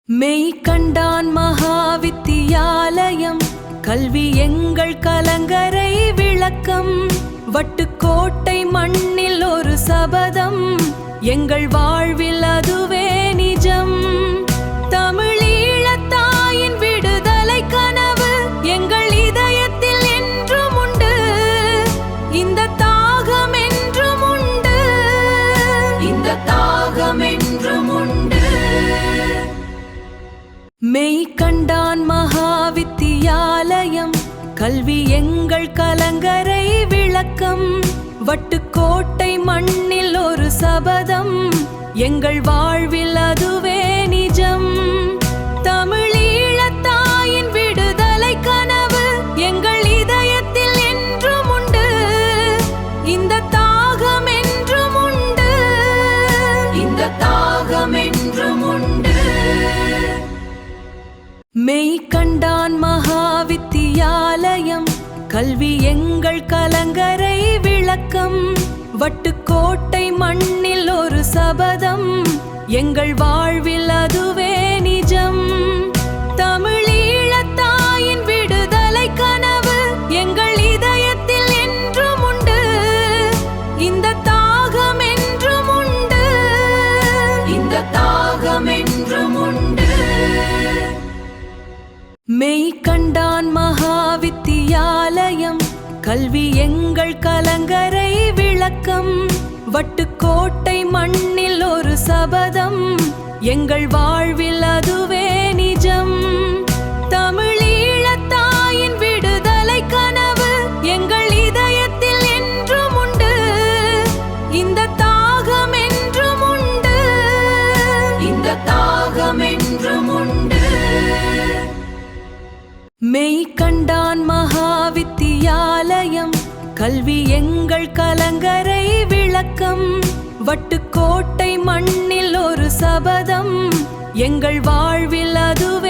மெய் கண்டான் மகாவித்தியாலயம் கல்வி எங்கள் கலங்கரை விளக்கம். வட்டுக்கோட்டை மண்ணில் ஒரு சபதம், எங்கள் வாழ்வில் அதுவே நிஜம். தமிழீழத்தாயின் விடுதலை கனவு எங்கள் இதயத்தில் என்றும் உண்டு. இந்த தாகம் என்றும் உண்டு, இந்த தாகம் என்றும் உண்டு. மெய் கண்டான் மகாவித்தியாலயம் கல்வி எங்கள் கலங்கரை விளக்கம். வட்டுக்கோட்டை மண்ணில் ஒரு சபதம், எங்கள் வாழ்வில் அதுவே நிஜம். தமிழீழத்தாயின் விடுதலை கனவு எங்கள் இதயத்தில் என்றும் உண்டு. இந்த தாகம் என்றும் உண்டு, இந்த தாகம் என்றும் உண்டு. மெய் கண்டான் மகாவித்தியாலயம் கல்வி எங்கள் கலங்கரை விளக்கம். வட்டுக்கோட்டை மண்ணில் ஒரு சபதம், எங்கள் வாழ்வில் அதுவே நிஜம். தமிழீழத்தாயின் விடுதலை கனவு எங்கள் இதயத்தில் என்றும் உண்டு. இந்த தாகம் என்றும் உண்டு, இந்த தாகம் என்றும் உண்டு. மெய் கண்டான் மகாவித்தியாலயம் கல்வி எங்கள் கலங்கரை விளக்கம். வட்டுக்கோட்டை மண்ணில் ஒரு சபதம், எங்கள் வாழ்வில் அதுவே நிஜம். தமிழீழத்தாயின் விடுதலை கனவு எங்கள் இதயத்தில் என்றும் உண்டு. இந்த தாகம் என்றும் உண்டு, இந்த தாகம் என்றும் உண்டு. மெய் கண்டான் மகாவித்தியாலயம் கல்வி எங்கள் கலங்கரை விளக்கம். வட்டுக்கோட்டை மண்ணில் ஒரு சபதம், எங்கள் வாழ்வில் அதுவே